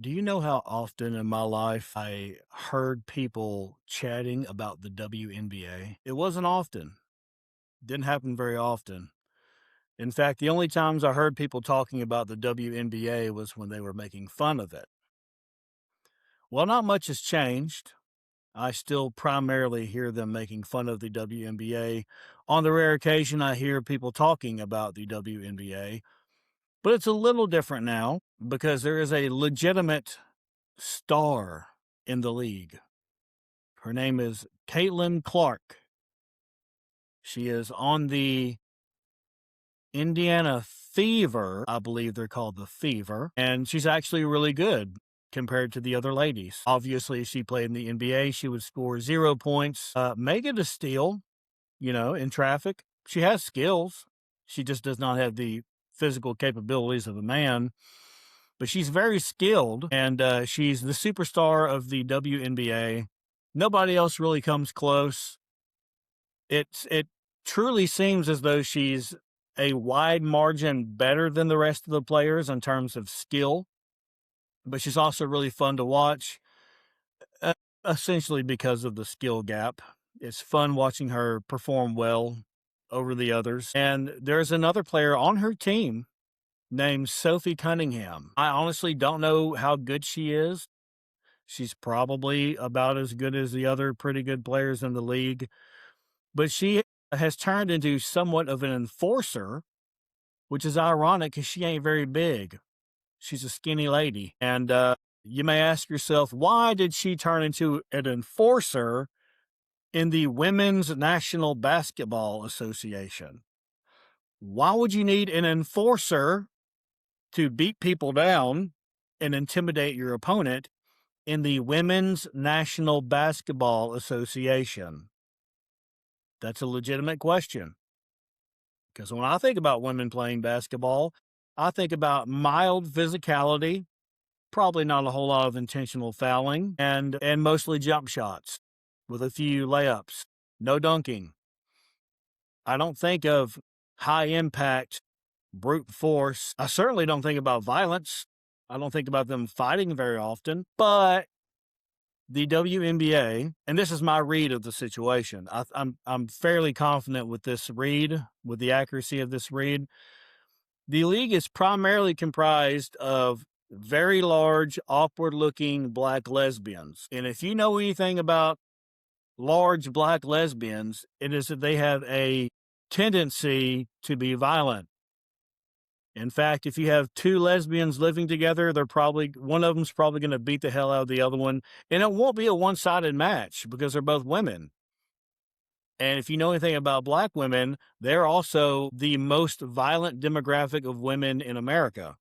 Do you know how often in my life I heard people chatting about the WNBA? It wasn't often. Didn't happen very often. In fact, the only times I heard people talking about the WNBA was when they were making fun of it. Well, not much has changed. I still primarily hear them making fun of the WNBA. On the rare occasion I hear people talking about the WNBA, but it's a little different now because there is a legitimate star in the league. Her name is Caitlin Clark. She is on the Indiana Fever. I believe they're called the Fever, and she's actually really good compared to the other ladies. Obviously, she played in the NBA. She would score 0 points, make it a steal, in traffic. She has skills. She just does not have the physical capabilities of a man, but she's very skilled, and she's the superstar of the WNBA. Nobody else really comes close. It truly seems as though she's a wide margin better than the rest of the players in terms of skill, but she's also really fun to watch, uh, essentially because of the skill gap. It's fun watching her perform well over the others. And there's another player on her team named Sophie Cunningham. I honestly don't know how good she is. She's probably about as good as the other pretty good players in the league, but she has turned into somewhat of an enforcer, which is ironic because she ain't very big. She's a skinny lady. And you may ask yourself, why did she turn into an enforcer in the Women's National Basketball Association? Why would you need an enforcer to beat people down and intimidate your opponent in the Women's National Basketball Association? That's a legitimate question. Because when I think about women playing basketball, I think about mild physicality, probably not a whole lot of intentional fouling, and mostly jump shots with a few layups, no dunking. I don't think of high impact brute force. I certainly don't think about violence. I don't think about them fighting very often, but the WNBA, and this is my read of the situation. I'm fairly confident with this read, with the accuracy of this read. The league is primarily comprised of very large, awkward-looking black lesbians, and if you know anything about large black lesbians, it is that they have a tendency to be violent. In fact, if you have two lesbians living together, they're probably one of them's probably going to beat the hell out of the other one, and it won't be a one-sided match because they're both women. And if you know anything about black women, they're also the most violent demographic of women in America.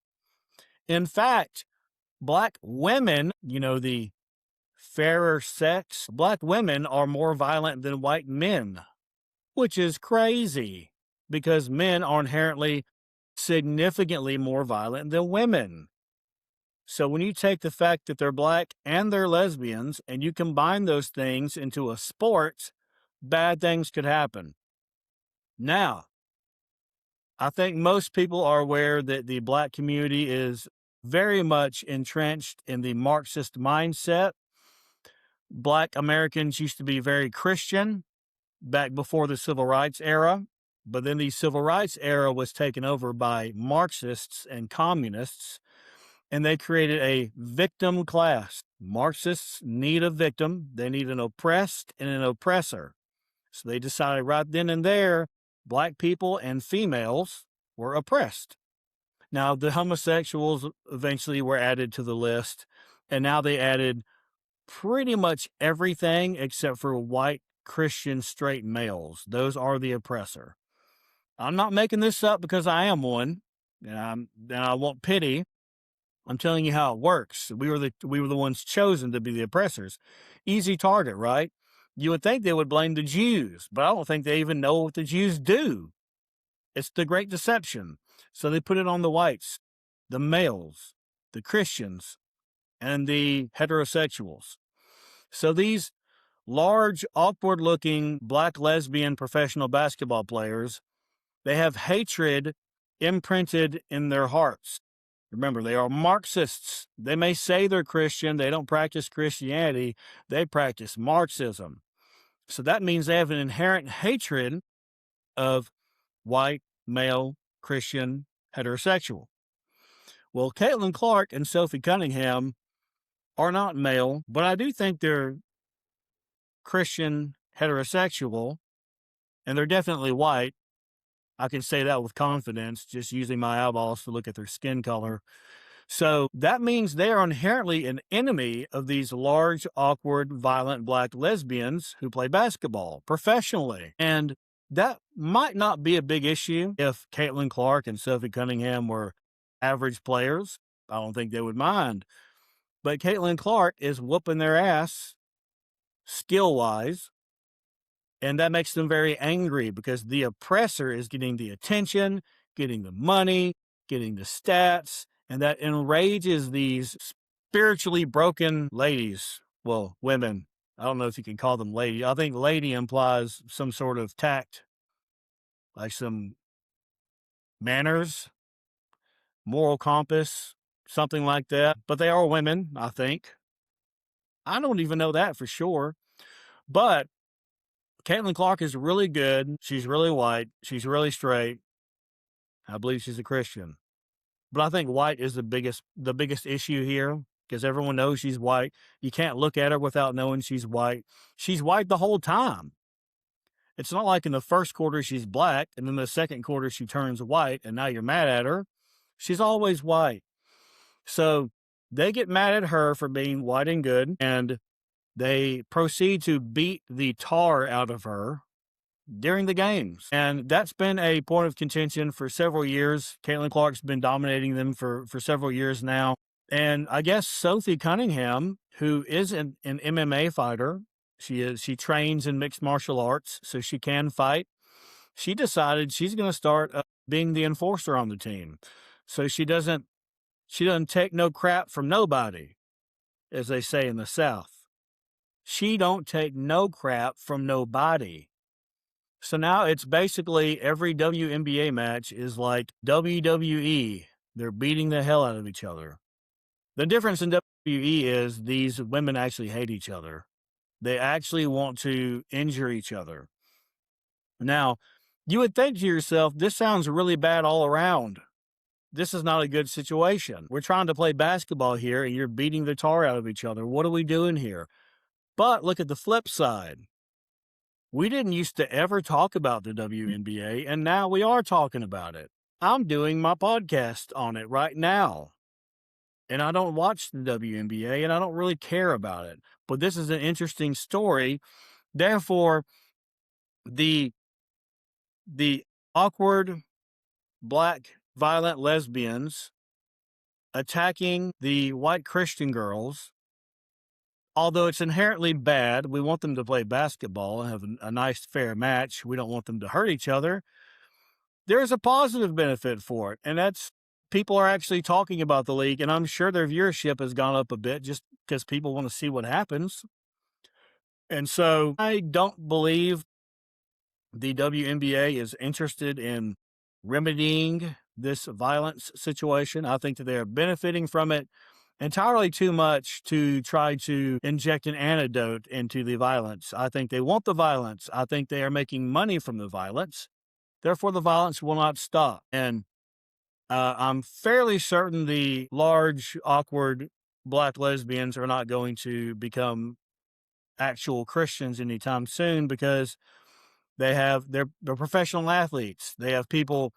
In fact, black women, the fairer sex, black women are more violent than white men, which is crazy because men are inherently significantly more violent than women. So when you take the fact that they're black and they're lesbians and you combine those things into a sport, bad things could happen. Now, I think most people are aware that the black community is very much entrenched in the Marxist mindset. Black Americans used to be very Christian back before the civil rights era, but then the civil rights era was taken over by Marxists and communists, and they created a victim class. Marxists need a victim, they need an oppressed and an oppressor. So they decided right then and there, black people and females were oppressed. Now, the homosexuals eventually were added to the list, and now they added pretty much everything except for white Christian straight males. Those are the oppressor. I'm not making this up because I am one, and I want pity. I'm telling you how it works. We were the ones chosen to be the oppressors. Easy target, right? You would think they would blame the Jews, but I don't think they even know what the Jews do. It's the great deception. So they put it on the whites, the males, the Christians, and the heterosexuals. So these large, awkward looking black lesbian professional basketball players, they have hatred imprinted in their hearts. Remember, they are Marxists. They may say they're Christian, they don't practice Christianity, they practice Marxism. So that means they have an inherent hatred of white, male, Christian, heterosexual. Well, Caitlin Clark and Sophie Cunningham are not male, but I do think they're Christian, heterosexual, and they're definitely white. I can say that with confidence, just using my eyeballs to look at their skin color. So that means they are inherently an enemy of these large, awkward, violent black lesbians who play basketball professionally. And that might not be a big issue if Caitlin Clark and Sophie Cunningham were average players. I don't think they would mind. But Caitlin Clark is whooping their ass skill wise. And that makes them very angry because the oppressor is getting the attention, getting the money, getting the stats, and that enrages these spiritually broken ladies. Well, women. I don't know if you can call them lady. I think lady implies some sort of tact, like some manners, moral compass, something like that. But they are women, I think. I don't even know that for sure. But Caitlin Clark is really good. She's really white. She's really straight. I believe she's a Christian. But I think white is the biggest issue here because everyone knows she's white. You can't look at her without knowing she's white. She's white the whole time. It's not like in the first quarter she's black and then the second quarter she turns white and now you're mad at her. She's always white. So they get mad at her for being white and good, and they proceed to beat the tar out of her during the games. And that's been a point of contention for several years. Caitlin Clark's been dominating them for several years now. And I guess Sophie Cunningham, who is an MMA fighter, she trains in mixed martial arts, so she can fight. She decided she's going to start being the enforcer on the team. So she doesn't take no crap from nobody, as they say in the South. She don't take no crap from nobody. So now it's basically every WNBA match is like WWE. They're beating the hell out of each other. The difference in WWE is these women actually hate each other. They actually want to injure each other. Now, you would think to yourself, this sounds really bad all around. This is not a good situation. We're trying to play basketball here and you're beating the tar out of each other. What are we doing here? But look at the flip side. We didn't used to ever talk about the WNBA, and now we are talking about it. I'm doing my podcast on it right now. And I don't watch the WNBA, and I don't really care about it. But this is an interesting story. Therefore, the awkward, black, violent lesbians attacking the white Christian girls, although it's inherently bad, we want them to play basketball and have a nice, fair match. We don't want them to hurt each other. There's a positive benefit for it, and that's people are actually talking about the league, and I'm sure their viewership has gone up a bit just because people want to see what happens. And so I don't believe the WNBA is interested in remedying this violence situation. I think that they are benefiting from it entirely too much to try to inject an antidote into the violence. I think they want the violence. I think they are making money from the violence. Therefore, the violence will not stop. And I'm fairly certain the large, awkward black lesbians are not going to become actual Christians anytime soon because they're professional athletes. They have people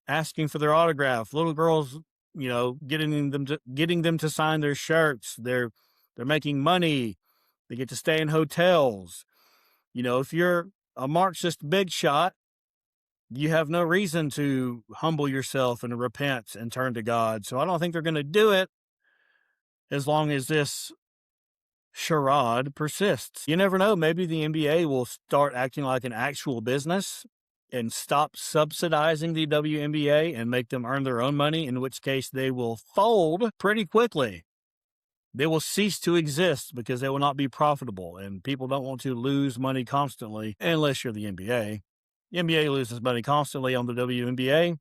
asking for their autograph. Little girls, getting them to sign their shirts. They're making money. They get to stay in hotels. If you're a Marxist big shot, you have no reason to humble yourself and repent and turn to God. So I don't think they're going to do it as long as this charade persists. You never know. Maybe the NBA will start acting like an actual business and stop subsidizing the WNBA and make them earn their own money, in which case they will fold pretty quickly. They will cease to exist because they will not be profitable, and people don't want to lose money constantly unless you're the NBA. The NBA loses money constantly on the WNBA.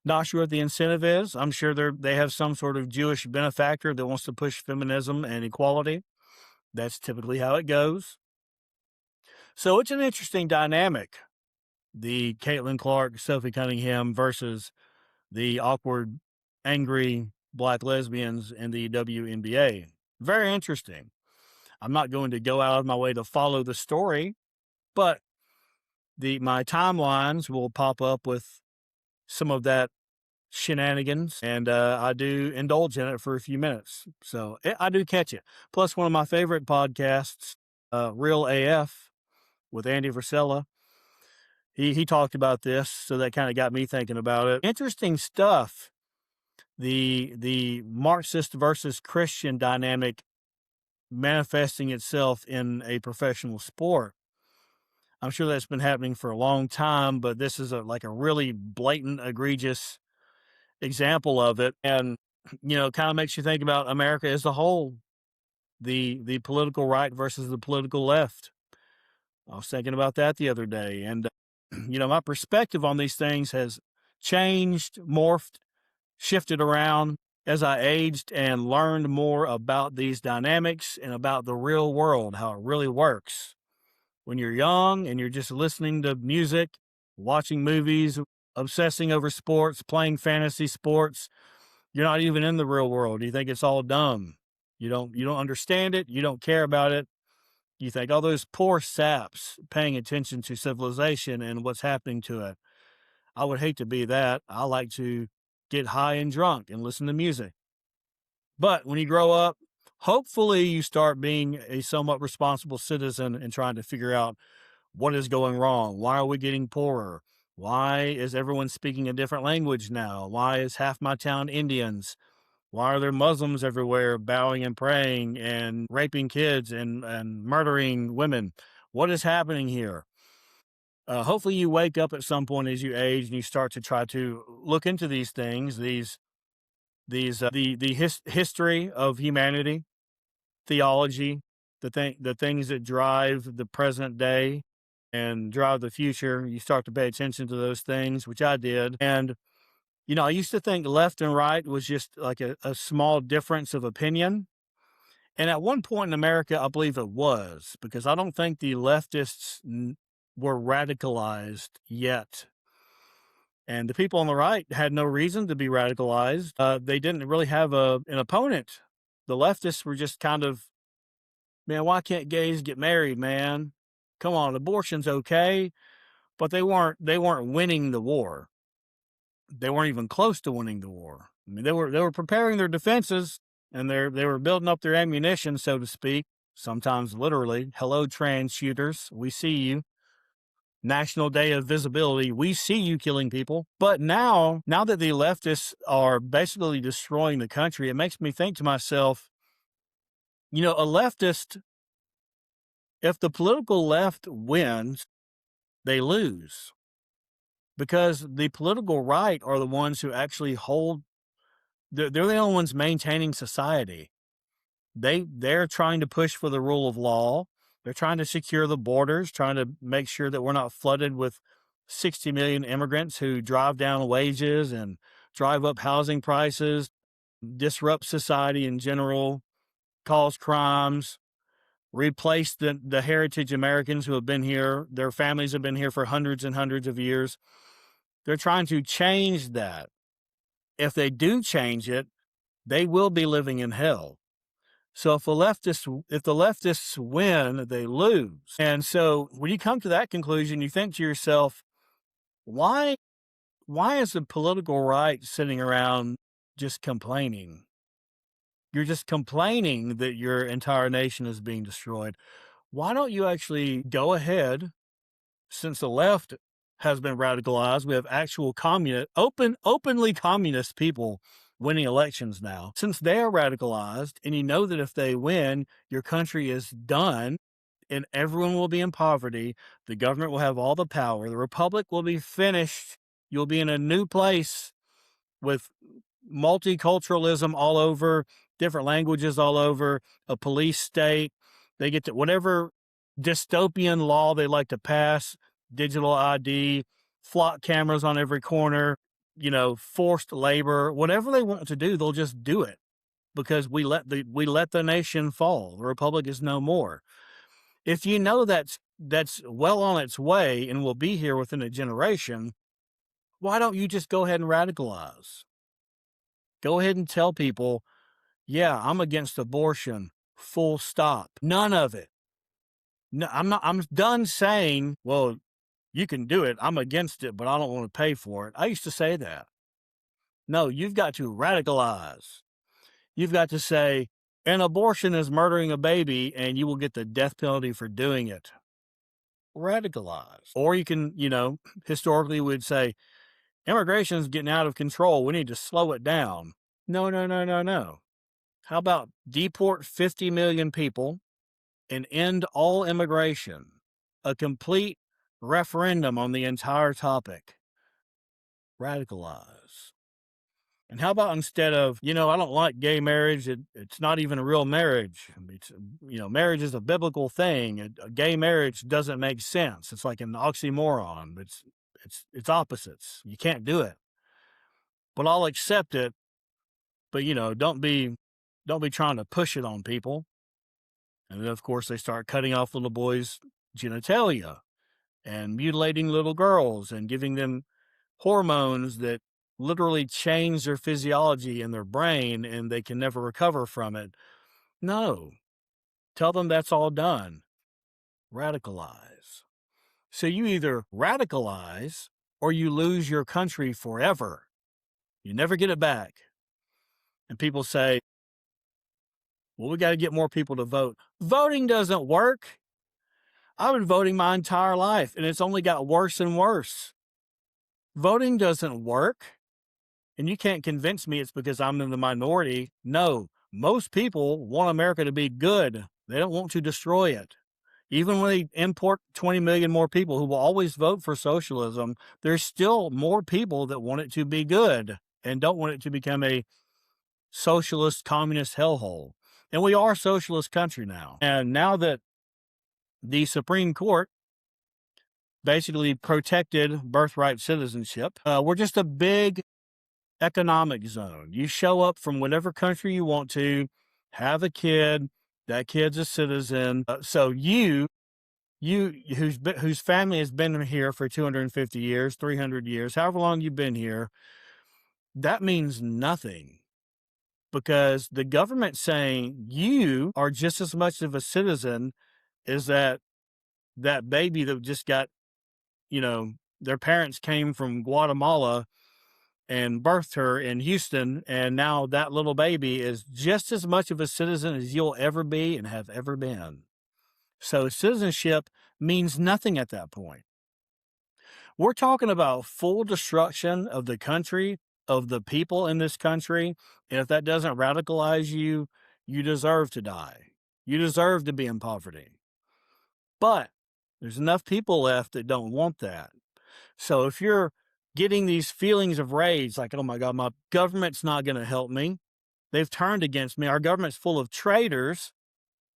Not sure what the incentive is. I'm sure they have some sort of Jewish benefactor that wants to push feminism and equality. That's typically how it goes. So it's an interesting dynamic, the Caitlin Clark, Sophie Cunningham versus the awkward, angry black lesbians in the WNBA. Very interesting. I'm not going to go out of my way to follow the story, but my timelines will pop up with some of that shenanigans, and I do indulge in it for a few minutes. So I do catch it. Plus, one of my favorite podcasts, Real AF with Andy Frisella, he talked about this, so that kind of got me thinking about it. Interesting stuff. The Marxist versus Christian dynamic manifesting itself in a professional sport. I'm sure that's been happening for a long time, but this is like a really blatant, egregious example of it. And, kind of makes you think about America as a whole, the political right versus the political left. I was thinking about that the other day. And, my perspective on these things has changed, morphed, shifted around as I aged and learned more about these dynamics and about the real world, how it really works. When you're young and you're just listening to music, watching movies, obsessing over sports, playing fantasy sports, you're not even in the real world. You think it's all dumb. You don't understand it. You don't care about it. You think, oh, those poor saps paying attention to civilization and what's happening to it. I would hate to be that. I like to get high and drunk and listen to music. But when you grow up, hopefully you start being a somewhat responsible citizen and trying to figure out what is going wrong. Why are we getting poorer? Why is everyone speaking a different language now? Why is half my town Indians? Why are there Muslims everywhere bowing and praying and raping kids and murdering women? What is happening here? Hopefully you wake up at some point as you age and you start to try to look into these things, the history of humanity, theology, the things that drive the present day and drive the future. You start to pay attention to those things, which I did. And, I used to think left and right was just like a small difference of opinion. And at one point in America, I believe it was, because I don't think the leftists were radicalized yet. And the people on the right had no reason to be radicalized. They didn't really have an opponent. The leftists were just kind of, man, why can't gays get married, man? Come on, abortion's okay. But they weren't winning the war. They weren't even close to winning the war. I mean, they were preparing their defenses, and they were building up their ammunition, so to speak, sometimes literally. Hello, trans shooters. We see you. National Day of Visibility. We see you killing people. But now that the leftists are basically destroying the country, it makes me think to myself, a leftist, if the political left wins, they lose, because the political right are the ones who actually they're the only ones maintaining society. They're trying to push for the rule of law. They're trying to secure the borders, trying to make sure that we're not flooded with 60 million immigrants who drive down wages and drive up housing prices, disrupt society in general, cause crimes, replace the heritage Americans who have been here. Their families have been here for hundreds and hundreds of years. They're trying to change that. If they do change it, they will be living in hell. So if the leftists win, they lose. And so when you come to that conclusion, you think to yourself, why is the political right sitting around just complaining? You're just complaining that your entire nation is being destroyed. Why don't you actually go ahead, since the left has been radicalized, we have actual openly communist people winning elections now. Since they are radicalized, and you know that if they win, your country is done and everyone will be in poverty, the government will have all the power, the republic will be finished, you'll be in a new place with multiculturalism all over, different languages all over, a police state. They get to whatever dystopian law they like to pass, digital ID, flock cameras on every corner, forced labor, whatever they want to do, they'll just do it because we let the nation fall. The republic is no more. If you know that's well on its way and will be here within a generation, why don't you just go ahead and radicalize? Go ahead and tell people, yeah, I'm against abortion. Full stop. None of it. No, I'm not. I'm done saying, well, you can do it. I'm against it, but I don't want to pay for it. I used to say that. No, you've got to radicalize. You've got to say, an abortion is murdering a baby and you will get the death penalty for doing it. Radicalize. Or you can, historically we'd say, immigration is getting out of control. We need to slow it down. No, no, no, no, no. How about deport 50 million people and end all immigration? A complete referendum on the entire topic. Radicalize. And how about instead of, I don't like gay marriage. It's not even a real marriage. It's, marriage is a biblical thing. A gay marriage doesn't make sense. It's like an oxymoron. It's opposites. You can't do it. But I'll accept it. But don't be trying to push it on people. And then of course they start cutting off little boys' genitalia and mutilating little girls and giving them hormones that literally change their physiology in their brain and they can never recover from it. No. Tell them that's all done. Radicalize. So you either radicalize or you lose your country forever. You never get it back. And people say, well, we got to get more people to vote. Voting doesn't work. I've been voting my entire life and it's only got worse and worse. Voting doesn't work. And you can't convince me it's because I'm in the minority. No, most people want America to be good. They don't want to destroy it. Even when they import 20 million more people who will always vote for socialism, there's still more people that want it to be good and don't want it to become a socialist, communist hellhole. And we are a socialist country now. And now that the Supreme Court basically protected birthright citizenship, we're just a big economic zone. You show up from whatever country you want to, have a kid, that kid's a citizen. So you whose family has been here for 250 years, 300 years, however long you've been here, that means nothing because the government's saying you are just as much of a citizen as that baby that just got, their parents came from Guatemala and birthed her in Houston, and now that little baby is just as much of a citizen as you'll ever be and have ever been. So citizenship means nothing at that point. We're talking about full destruction of the country, of the people in this country, and if that doesn't radicalize you, you deserve to die. You deserve to be in poverty. But there's enough people left that don't want that. So if you're getting these feelings of rage, like, oh my God, my government's not going to help me. They've turned against me. Our government's full of traitors.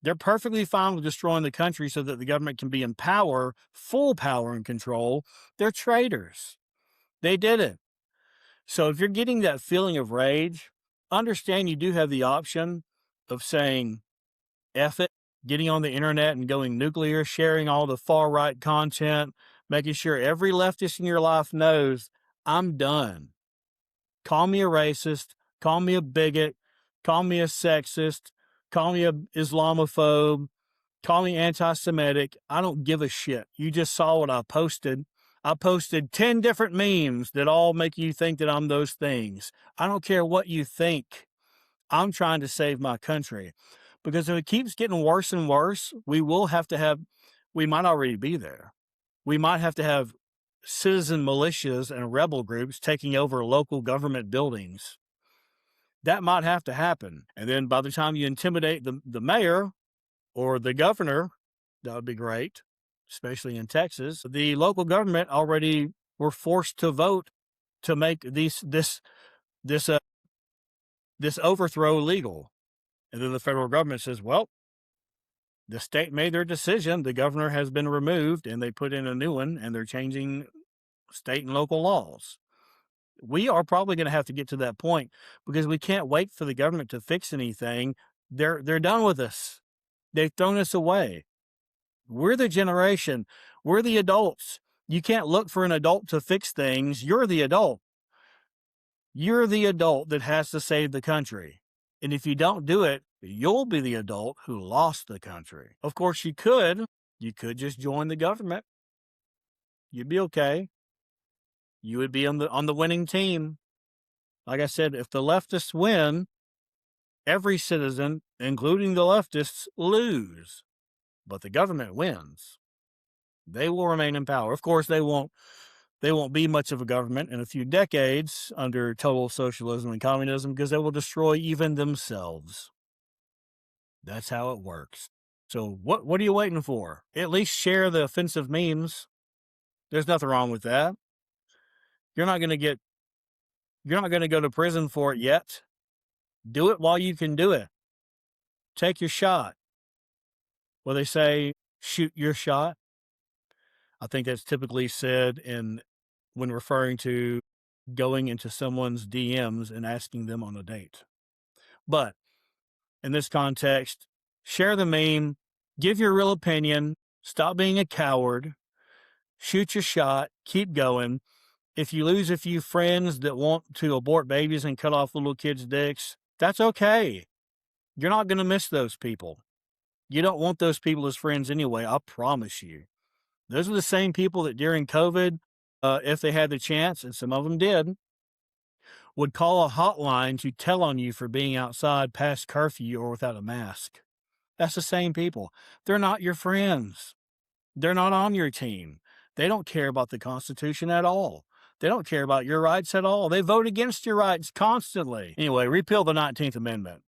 They're perfectly fine with destroying the country so that the government can be in power, full power and control. They're traitors. They did it. So if you're getting that feeling of rage, understand you do have the option of saying, F it, getting on the internet and going nuclear, sharing all the far right content, making sure every leftist in your life knows I'm done. Call me a racist, call me a bigot, call me a sexist, call me an Islamophobe, call me anti-Semitic. I don't give a shit. You just saw what I posted. I posted 10 different memes that all make you think that I'm those things. I don't care what you think. I'm trying to save my country. Because if it keeps getting worse and worse, we might already be there. We might have to have citizen militias and rebel groups taking over local government buildings. That might have to happen. And then by the time you intimidate the mayor or the governor, that would be great, especially in Texas. The local government already were forced to vote to make this overthrow legal. And then the federal government says, well, the state made their decision. The governor has been removed and they put in a new one and they're changing state and local laws. We are probably going to have to get to that point because we can't wait for the government to fix anything. They're done with us. They've thrown us away. We're the generation. We're the adults. You can't look for an adult to fix things. You're the adult. You're the adult that has to save the country. And if you don't do it, you'll be the adult who lost the country. Of course, you could. You could just join the government. You'd be okay. You would be on the winning team. Like I said, if the leftists win, every citizen, including the leftists, lose. But the government wins. They will remain in power. Of course, they won't be much of a government in a few decades under total socialism and communism because they will destroy even themselves. That's how it works. So what are you waiting for? At least share the offensive memes. There's nothing wrong with that. You're not going to go to prison for it yet. Do it while you can do it. Take your shot. Well, they say, shoot your shot. I think that's typically said when referring to going into someone's DMs and asking them on a date. But in this context, share the meme, give your real opinion, stop being a coward, shoot your shot, keep going. If you lose a few friends that want to abort babies and cut off little kids' dicks, that's okay. You're not going to miss those people. You don't want those people as friends anyway, I promise you. Those are the same people that during COVID, if they had the chance, and some of them did, would call a hotline to tell on you for being outside past curfew or without a mask. That's the same people. They're not your friends. They're not on your team. They don't care about the Constitution at all. They don't care about your rights at all. They vote against your rights constantly. Anyway, repeal the 19th Amendment.